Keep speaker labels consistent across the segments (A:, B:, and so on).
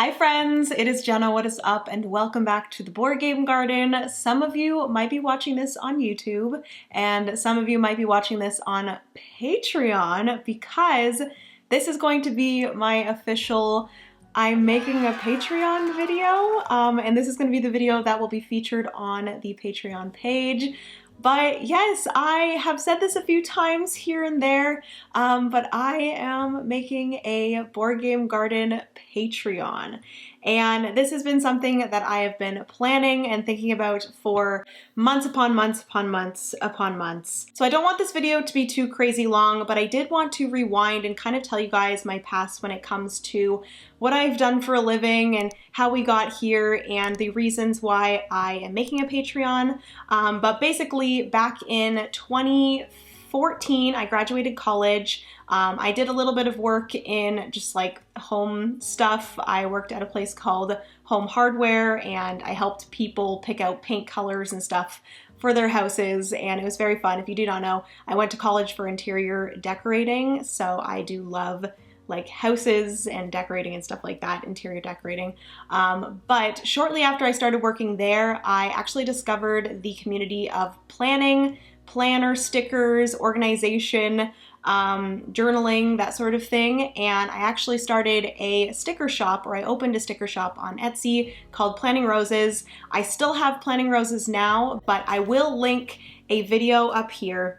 A: Hi friends, it is Jenna, what is up, and welcome back to the Board Game Garden. Some of you might be watching this on YouTube, and some of you might be watching this on Patreon, because this is going to be my official I'm making a Patreon video, and this is going to be the video that will be featured on the Patreon page. But yes, I have said this a few times here and there, but I am making a Board Game Garden Patreon. And this has been something that I have been planning and thinking about for months upon months upon months upon months. So I don't want this video to be too crazy long, but I did want to rewind and kind of tell you guys my past when it comes to what I've done for a living and how we got here and the reasons why I am making a Patreon. But basically back in 2014, I graduated college. I did a little bit of work in just like home stuff. I worked at a place called Home Hardware and I helped people pick out paint colors and stuff for their houses, and it was very fun. If you do not know, I went to college for interior decorating, so I do love like houses and decorating and stuff like that, interior decorating. But shortly after I started working there, I actually discovered the community of planning, planner stickers, organization, journaling, that sort of thing. And I actually started a sticker shop, or I opened a sticker shop on Etsy called Planning Roses. I still have Planning Roses now, but I will link a video up here.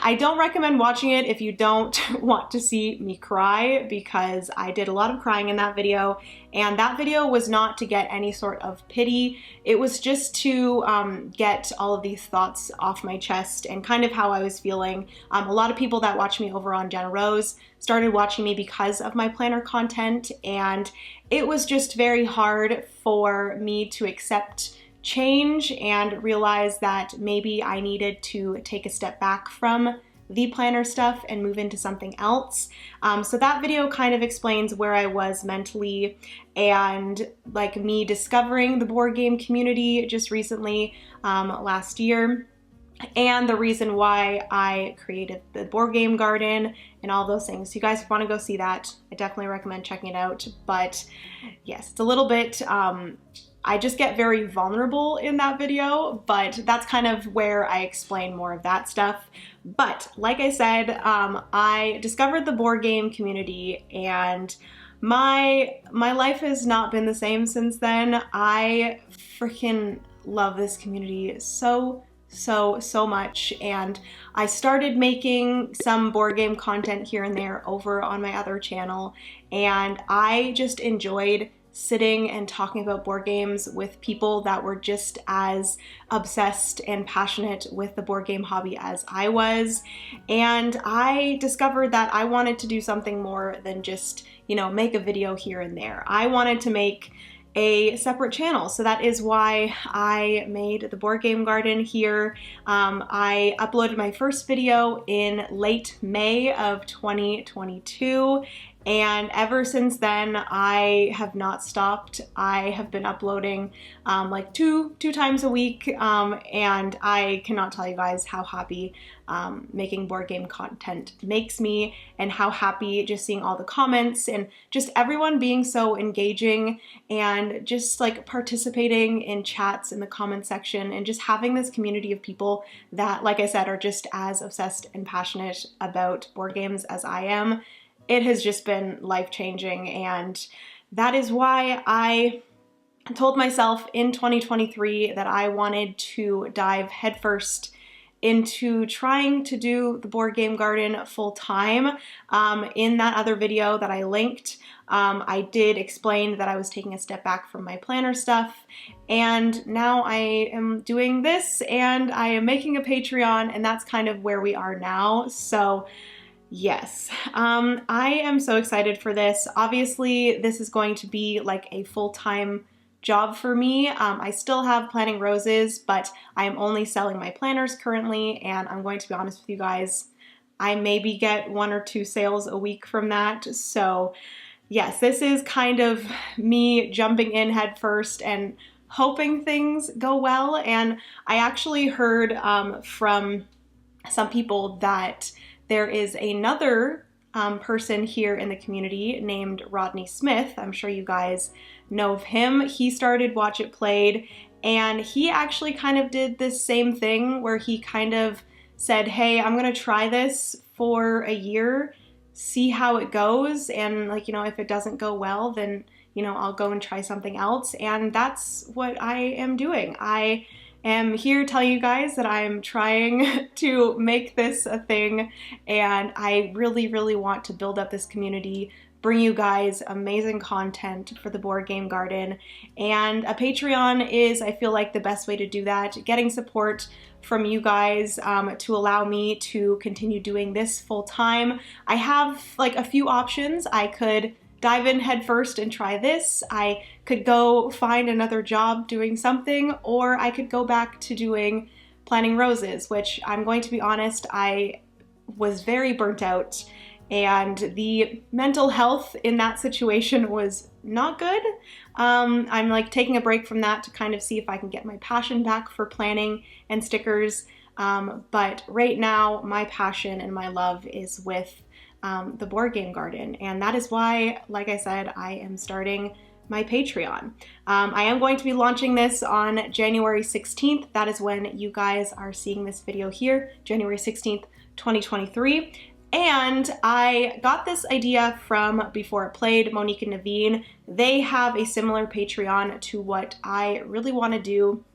A: I don't recommend watching it if you don't want to see me cry, because I did a lot of crying in that video, and that video was not to get any sort of pity. It was just to get all of these thoughts off my chest and kind of how I was feeling. A lot of people that watch me over on Jenna Rose started watching me because of my planner content, and it was just very hard for me to accept change and realize that maybe I needed to take a step back from the planner stuff and move into something else. So that video kind of explains where I was mentally and like me discovering the board game community just recently last year, and the reason why I created the Board Game Garden and all those things. So you guys want to go see that, I definitely recommend checking it out. But yes, it's a little bit I just get very vulnerable in that video, but that's kind of where I explain more of that stuff. But like I said, I discovered the board game community, and my life has not been the same since then. I freaking love this community so much, and I started making some board game content here and there over on my other channel, and I just enjoyed sitting and talking about board games with people that were just as obsessed and passionate with the board game hobby as I was. And I discovered that I wanted to do something more than just, you know, make a video here and there. I wanted to make a separate channel. So that is why I made the Board Game Garden here. I uploaded my first video in late May of 2022. And ever since then, I have not stopped. I have been uploading like two times a week, and I cannot tell you guys how happy making board game content makes me, and how happy just seeing all the comments and just everyone being so engaging and just like participating in chats in the comment section, and just having this community of people that, like I said, are just as obsessed and passionate about board games as I am. It has just been life-changing, and that is why I told myself in 2023 that I wanted to dive headfirst into trying to do the Board Game Garden full-time. In that other video that I linked, I did explain that I was taking a step back from my planner stuff, and now I am doing this, and I am making a Patreon, and that's kind of where we are now. So yes, I am so excited for this. Obviously, this is going to be like a full-time job for me. I still have Planning Roses, but I am only selling my planners currently, and I'm going to be honest with you guys, I maybe get 1 or 2 sales a week from that. So yes, this is kind of me jumping in head first and hoping things go well. And I actually heard from some people that there is another person here in the community named Rodney Smith. I'm sure you guys know of him. He started Watch It Played, and he actually kind of did this same thing where he kind of said, hey, I'm gonna try this for a year, see how it goes, and like, you know, if it doesn't go well, then, you know, I'll go and try something else. And that's what I am doing. I am here telling you guys that I'm trying to make this a thing, and I really, really want to build up this community, bring you guys amazing content for the Board Game Garden, and a Patreon is, I feel like, the best way to do that. Getting support from you guys to allow me to continue doing this full time. I have like a few options. I could dive in head first and try this. I could go find another job doing something, or I could go back to doing planning roses, which I'm going to be honest, I was very burnt out, and the mental health in that situation was not good. I'm like taking a break from that to kind of see if I can get my passion back for planning and stickers. But right now, my passion and my love is with the Board Game Garden. And that is why, like I said, I am starting my Patreon. I am going to be launching this on January 16th. That is when you guys are seeing this video here, January 16th, 2023. And I got this idea from Before It Played, Monique and Naveen. They have a similar Patreon to what I really want to do,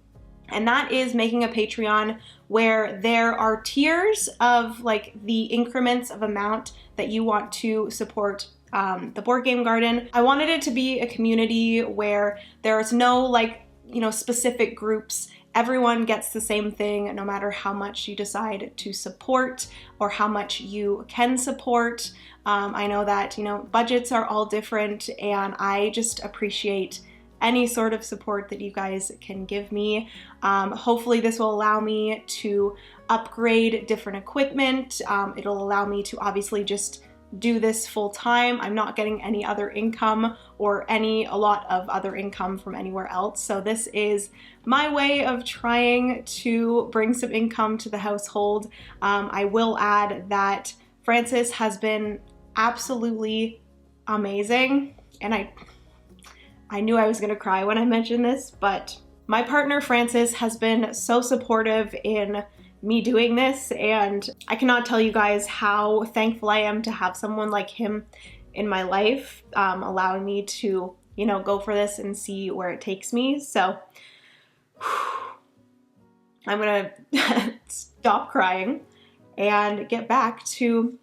A: and that is making a Patreon where there are tiers of like the increments of amount that you want to support the Board Game Garden. I wanted it to be a community where there's no like, you know, specific groups. Everyone gets the same thing no matter how much you decide to support or how much you can support. I know that, you know, budgets are all different, and I just appreciate any sort of support that you guys can give me. Hopefully this will allow me to upgrade different equipment. It'll allow me to obviously just do this full time. I'm not getting any other income or a lot of other income from anywhere else. So this is my way of trying to bring some income to the household. I will add that Francis has been absolutely amazing, and I knew I was gonna cry when I mentioned this, but my partner Francis has been so supportive in me doing this, and I cannot tell you guys how thankful I am to have someone like him in my life, allowing me to, you know, go for this and see where it takes me. So I'm gonna stop crying and get back to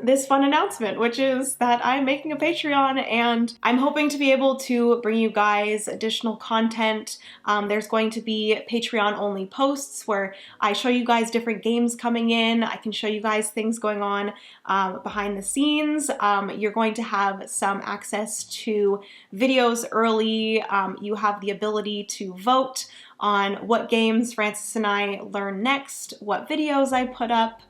A: this fun announcement, which is that I'm making a Patreon, and I'm hoping to be able to bring you guys additional content. There's going to be Patreon only posts where I show you guys different games coming in. I can show you guys things going on behind the scenes. You're going to have some access to videos early. You have the ability to vote on what games Francis and I learn next, what videos I put up.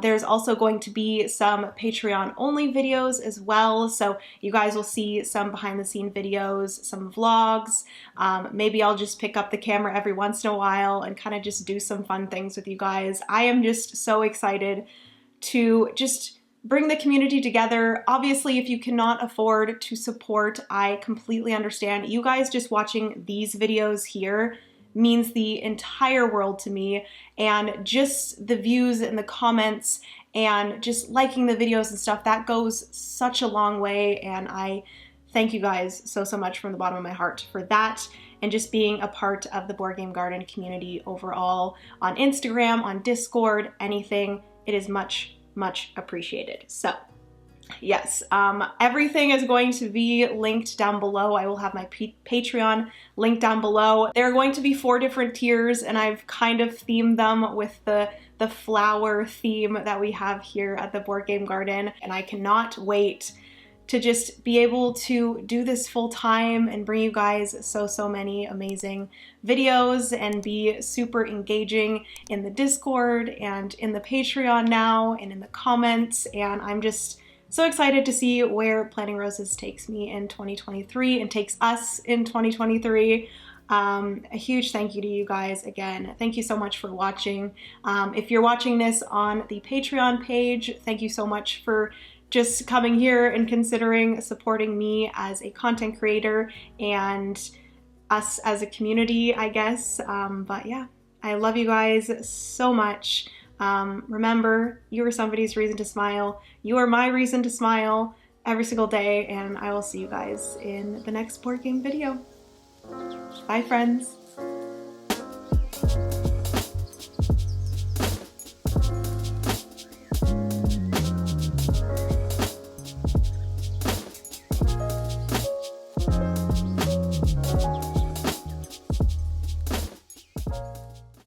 A: There's also going to be some Patreon only videos as well, so you guys will see some behind the scene videos, some vlogs. Maybe I'll just pick up the camera every once in a while and kind of just do some fun things with you guys. I am just so excited to just bring the community together. Obviously, if you cannot afford to support, I completely understand. You guys just watching these videos here means the entire world to me, and just the views and the comments and just liking the videos and stuff, that goes such a long way, and I thank you guys so much from the bottom of my heart for that, and just being a part of the Board Game Garden community overall on Instagram, on Discord, anything. It is much appreciated. So yes, everything is going to be linked down below. I will have my Patreon linked down below. There are going to be 4 different tiers, and I've kind of themed them with the flower theme that we have here at the Board Game Garden, and I cannot wait to just be able to do this full time and bring you guys so many amazing videos and be super engaging in the Discord and in the Patreon now and in the comments. And I'm just so excited to see where Planning Roses takes me in 2023 and takes us in 2023. A huge thank you to you guys again. Thank you so much for watching. If you're watching this on the Patreon page, thank you so much for just coming here and considering supporting me as a content creator and us as a community, I guess. But yeah, I love you guys so much. Remember, you are somebody's reason to smile. You are my reason to smile every single day, and I will see you guys in the next board game video. Bye, friends.